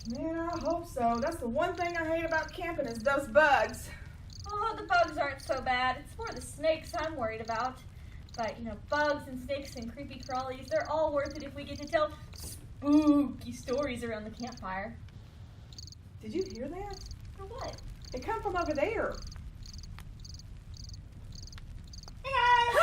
Man, I hope so. That's the one thing I hate about camping is those bugs. Oh, the bugs aren't so bad. It's more the snakes I'm worried about. But, bugs and snakes and creepy crawlies, they're all worth it if we get to tell spooky stories around the campfire. Did you hear that? Or what? It come from over there. Hey guys! What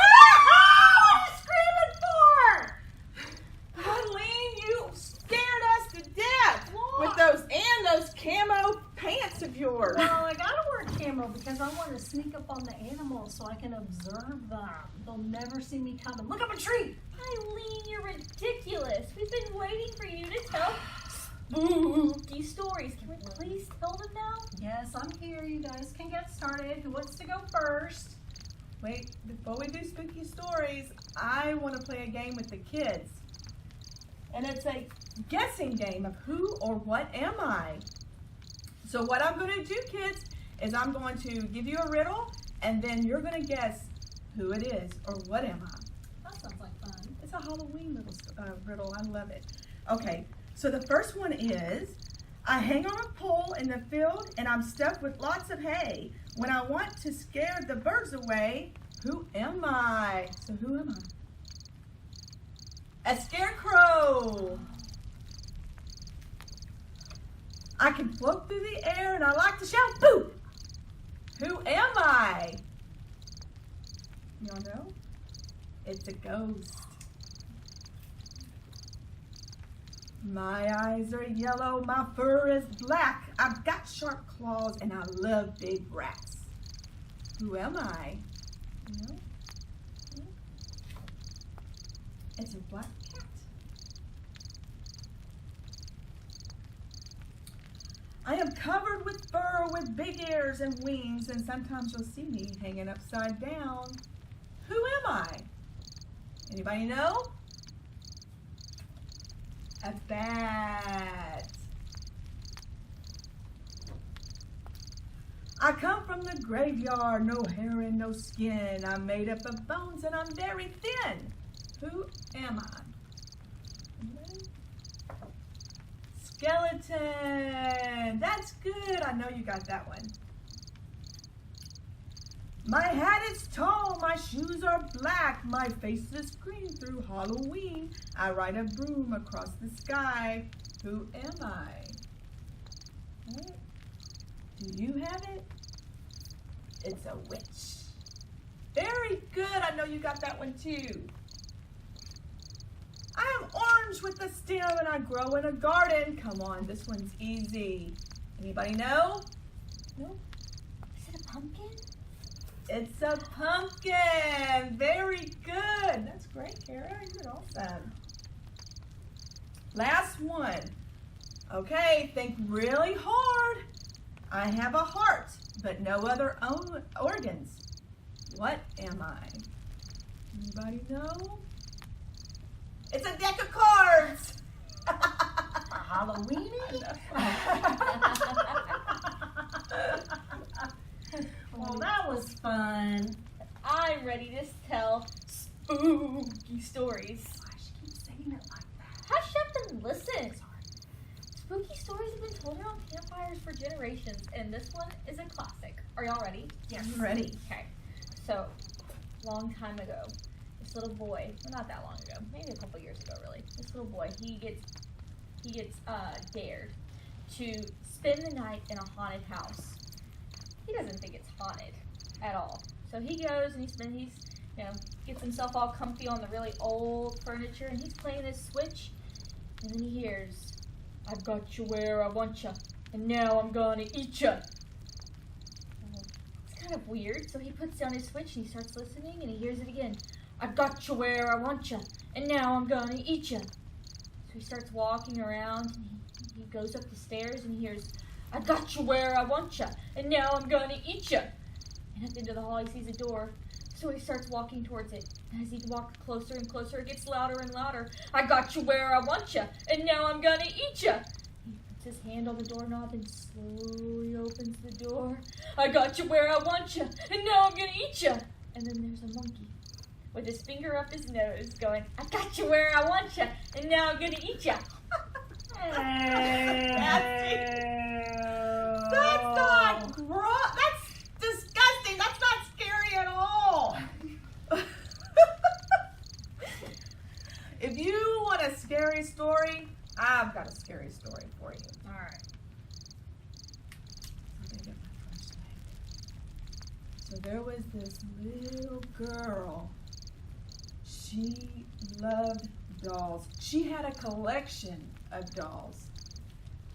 are you screaming for? Eileen, you scared us to death with those camo pants of yours. Well, I gotta wear camo because I want to sneak up on the animals so I can observe them. They'll never see me coming. Look up a tree! Eileen, you're ridiculous. We've been waiting for you to tell spooky stories. Can we please tell them now? Yes, I'm here. You guys can get started. Who wants to go first? Wait, before we do spooky stories, I want to play a game with the kids. And it's a guessing game of who or what am I. So what I'm going to do, kids, is I'm going to give you a riddle, and then you're going to guess who it is or what am I. That sounds like fun. It's a Halloween little riddle. I love it. Okay, so the first one is, I hang on a pole in the field, and I'm stuffed with lots of hay. When I want to scare the birds away, who am I? So who am I? A scarecrow. I can float through the air and I like to shout, boo! Who am I? Y'all know? It's a ghost. My eyes are yellow, my fur is black. I've got sharp claws and I love big rats. Who am I? You know? It's a black cat. I am covered with fur with big ears and wings, and sometimes you'll see me hanging upside down. Who am I? Anybody know? A bat. I come from the graveyard, no hair and no skin. I'm made up of bones and I'm very thin. Who am I? Skeleton. That's good. I know you got that one. My hat is tall, my shoes are black, my face is green through Halloween. I ride a broom across the sky. Who am I? Right. Do you have it? It's a witch. Very good. I know you got that one too. I am orange with a stem and I grow in a garden. Come on, this one's easy. Anybody know? No? Is it a pumpkin? It's a pumpkin. Very good. That's great, Kara. You're awesome. Last one. Okay, think really hard. I have a heart, but no other organs. What am I? Anybody know? It's a deck of cards. Halloween? Well, that was fun. I'm ready to tell spooky stories. Why she keeps saying it like that? Hush up and listen. Spooky stories have been told around campfires for generations, and this one is a classic. Are y'all ready? Yes. I'm ready. Okay. So, long time ago, this little boy, well, not that long ago, maybe a couple years ago, really. This little boy, he gets dared to spend the night in a haunted house. He doesn't think it's haunted at all. So he goes and he gets himself all comfy on the really old furniture, and he's playing his Switch, and then he hears, "I've got you where I want you, and now I'm gonna eat you." It's kind of weird, so he puts down his Switch and he starts listening, and he hears it again. "I've got you where I want you, and now I'm gonna eat you." So he starts walking around, and he goes up the stairs and he hears, "I got you where I want you, and now I'm gonna eat you." And at the end of the hall, he sees a door. So he starts walking towards it. And as he walks closer and closer, it gets louder and louder. "I got you where I want you, and now I'm gonna eat you." He puts his hand on the doorknob and slowly opens the door. "I got you where I want you, and now I'm gonna eat you." And then there's a monkey with his finger up his nose going, "I got you where I want you, and now I'm gonna eat you." That's not gross. That's disgusting. That's not scary at all. If you want a scary story, I've got a scary story for you. All right. I'm gonna get my flashlight. So there was this little girl. She loved dolls. She had a collection of dolls.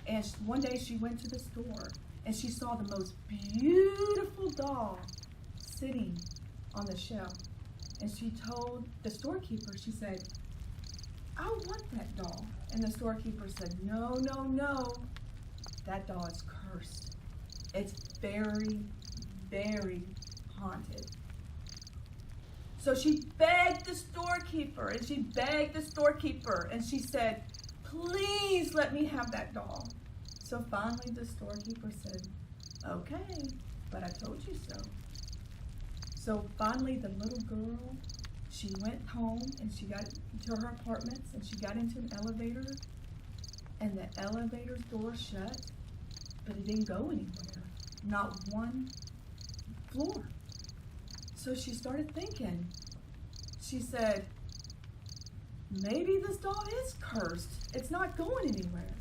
And one day she went to the store and she saw the most beautiful doll sitting on the shelf. And she told the storekeeper, she said, I want that doll. And the storekeeper said, no, no, no. That doll is cursed. It's very, very haunted. So she begged the storekeeper and she begged the storekeeper and she said, please let me have that doll. So finally the storekeeper said, okay, but I told you so. So finally the little girl, she went home and she got to her apartments and she got into an elevator and the elevator's door shut, but it didn't go anywhere, not one floor. So she started thinking. She said, maybe this doll is cursed. It's not going anywhere.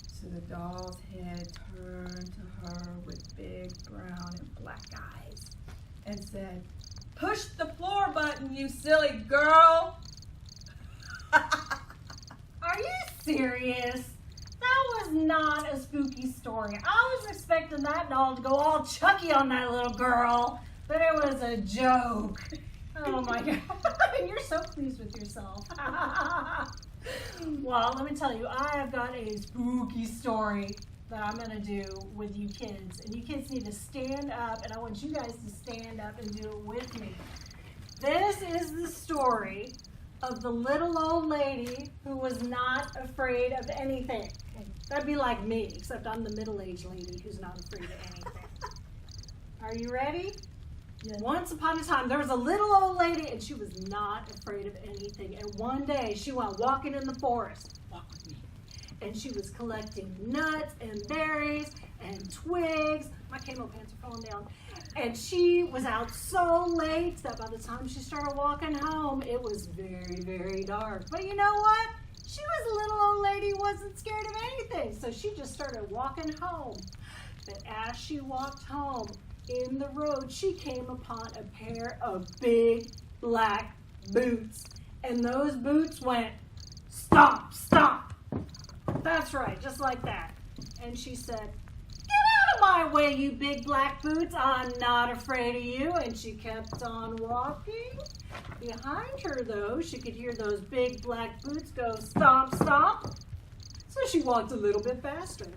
So the doll's head turned to her with big brown and black eyes and said, push the floor button, you silly girl. Are you serious? That was not a spooky story. I was expecting that doll to go all Chucky on that little girl, but it was a joke. Oh my God. You're so pleased with yourself. Well, let me tell you, I have got a spooky story that I'm going to do with you kids. And you kids need to stand up, and I want you guys to stand up and do it with me. This is the story of the little old lady who was not afraid of anything. That'd be like me, except I'm the middle-aged lady who's not afraid of anything. Are you ready? Yes. Once upon a time, there was a little old lady, and she was not afraid of anything. And one day, she went walking in the forest. Walk with me. And she was collecting nuts and berries and twigs. My camo pants are falling down. And she was out so late that by the time she started walking home, it was very, very dark. But you know what? She was a little old lady, wasn't scared of anything. So she just started walking home. But as she walked home, in the road, she came upon a pair of big black boots. And those boots went, stomp, stomp. That's right, just like that. And she said, get out of my way, you big black boots. I'm not afraid of you. And she kept on walking. Behind her, though, she could hear those big black boots go stomp, stomp. So she walked a little bit faster.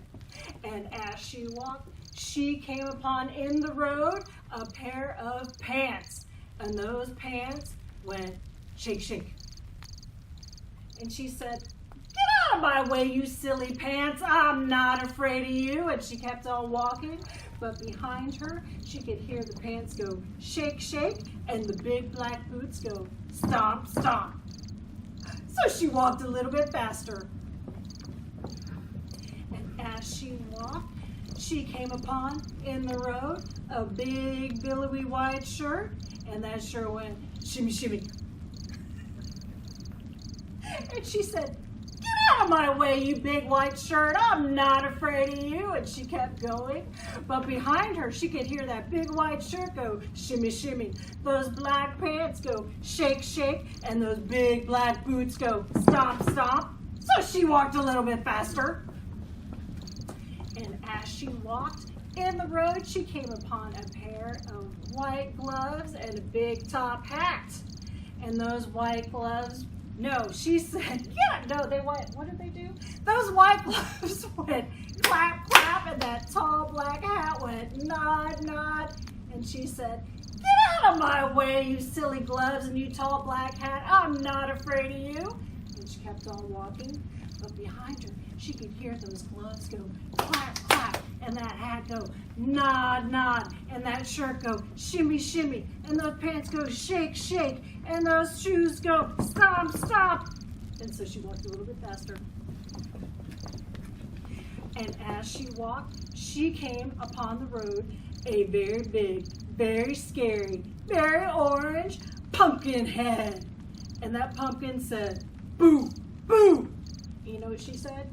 And as she walked, she came upon in the road a pair of pants. And those pants went shake, shake. And she said, get out of my way, you silly pants. I'm not afraid of you. And she kept on walking. But behind her, she could hear the pants go shake, shake. And the big black boots go stomp, stomp. So she walked a little bit faster. And as she walked, she came upon in the road a big billowy white shirt, and that shirt went shimmy, shimmy. And she said, get out of my way, you big white shirt. I'm not afraid of you. And she kept going. But behind her, she could hear that big white shirt go shimmy, shimmy. Those black pants go shake, shake. And those big black boots go stomp, stomp. So she walked a little bit faster. And as she walked in the road, she came upon a pair of white gloves and a big top hat. And those white gloves, no, she said, yeah, no, they went, what did they do? Those white gloves went clap, clap, and that tall black hat went nod, nod. And she said, get out of my way, you silly gloves and you tall black hat. I'm not afraid of you. And she kept on walking, but behind her, she could hear those gloves go clap, clap, and that hat go nod, nod, and that shirt go shimmy, shimmy, and those pants go shake, shake, and those shoes go stomp, stomp. And so she walked a little bit faster. And as she walked, she came upon the road a very big, very scary, very orange pumpkin head. And that pumpkin said, "Boo, boo." You know what she said?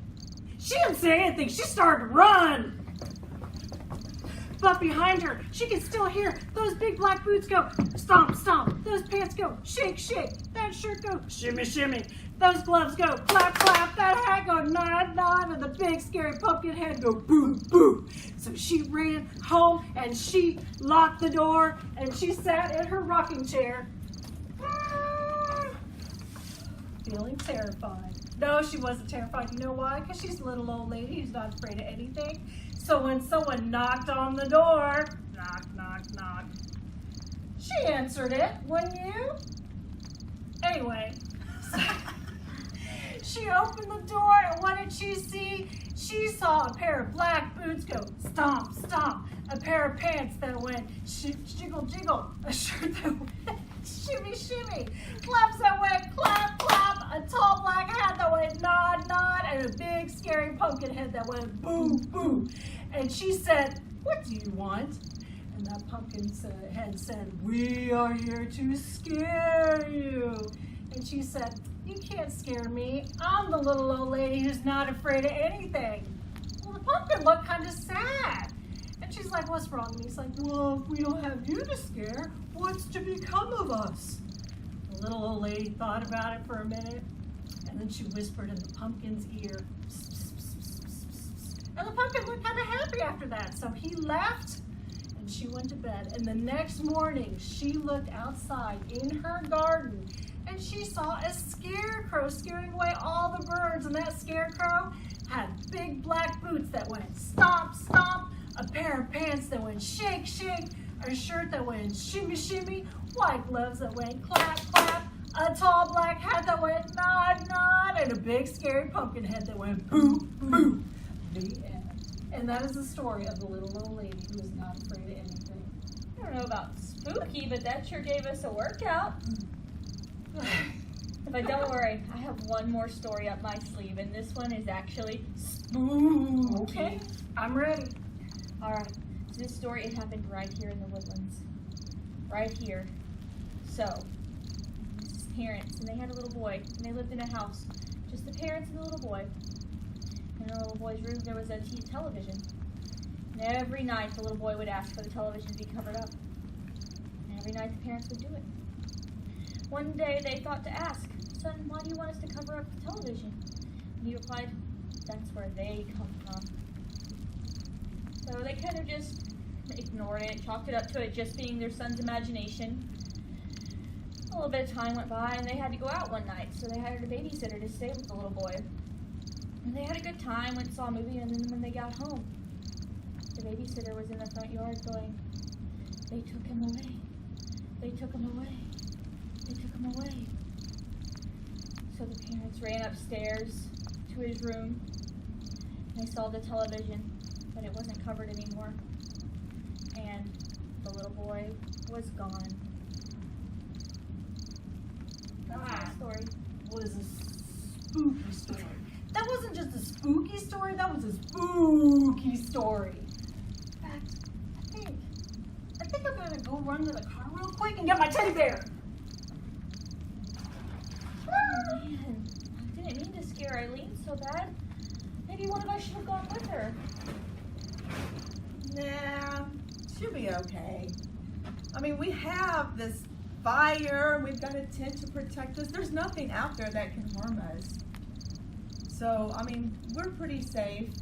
She didn't say anything. She started to run. But behind her, she could still hear those big black boots go stomp, stomp. Those pants go shake, shake. That shirt go shimmy, shimmy. Those gloves go clap, clap. That hat go nod, nod. And the big scary pumpkin head go boo, boo. So she ran home and she locked the door and she sat in her rocking chair. Feeling terrified. No, she wasn't terrified. You know why? Because she's a little old lady who's not afraid of anything. So when someone knocked on the door, knock, knock, knock, she answered it, wouldn't you? Anyway, she opened the door, and what did she see? She saw a pair of black boots go stomp, stomp, a pair of pants that went jiggle, jiggle, a shirt that went shimmy, shimmy, gloves that went clap, clap, a tall black hat that went nod, nod, and a big scary pumpkin head that went boo, boo. And she said, "What do you want?" And that pumpkin head said, "We are here to scare you." And she said, "You can't scare me. I'm the little old lady who's not afraid of anything." Well, the pumpkin looked kind of sad. And she's like, "What's wrong?" And he's like, "Well, if we don't have you to scare, what's to become of us?" The little old lady thought about it for a minute, and then she whispered in the pumpkin's ear. And the pumpkin looked kind of happy after that. So he left, and she went to bed. And the next morning, she looked outside in her garden, and she saw a scarecrow scaring away all the birds. And that scarecrow had big black boots that went stomp, stomp, a pair of pants that went shake, shake, a shirt that went shimmy, shimmy, white gloves that went clap, clap, a tall black hat that went nod, nod, and a big scary pumpkin head that went boo, boo. The end. And that is the story of the little old lady who is not afraid of anything. I don't know about spooky, but that sure gave us a workout. But don't worry, I have one more story up my sleeve, and this one is actually spooky. Okay, I'm ready. All right, so this story, it happened right here in the woodlands. Right here. So, this is parents, and they had a little boy, and they lived in a house. Just the parents and the little boy. In the little boy's room, there was a television. And every night, the little boy would ask for the television to be covered up. And every night, the parents would do it. One day, they thought to ask, "Son, why do you want us to cover up the television?" And he replied, "That's where they come from." So they kind of just ignored it, chalked it up to it just being their son's imagination. A little bit of time went by, and they had to go out one night, so they hired a babysitter to stay with the little boy. And they had a good time, went and saw a movie, and then when they got home, the babysitter was in the front yard going, "They took him away. They took him away. They took him away." So the parents ran upstairs to his room, and they saw the television, but it wasn't covered anymore. And the little boy was gone. That's the story. Was a spooky story. That wasn't just a spooky story, that was a spooky story. In fact, I think I'm gonna go run to the car real quick and get my teddy bear. Oh man, I didn't mean to scare Eileen so bad. Maybe one of us should have gone with her. Nah, she'll be okay. I mean, we have this fire, we've got a tent to protect us. There's nothing out there that can harm us. So, I mean, we're pretty safe.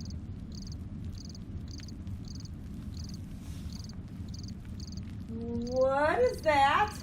What is that?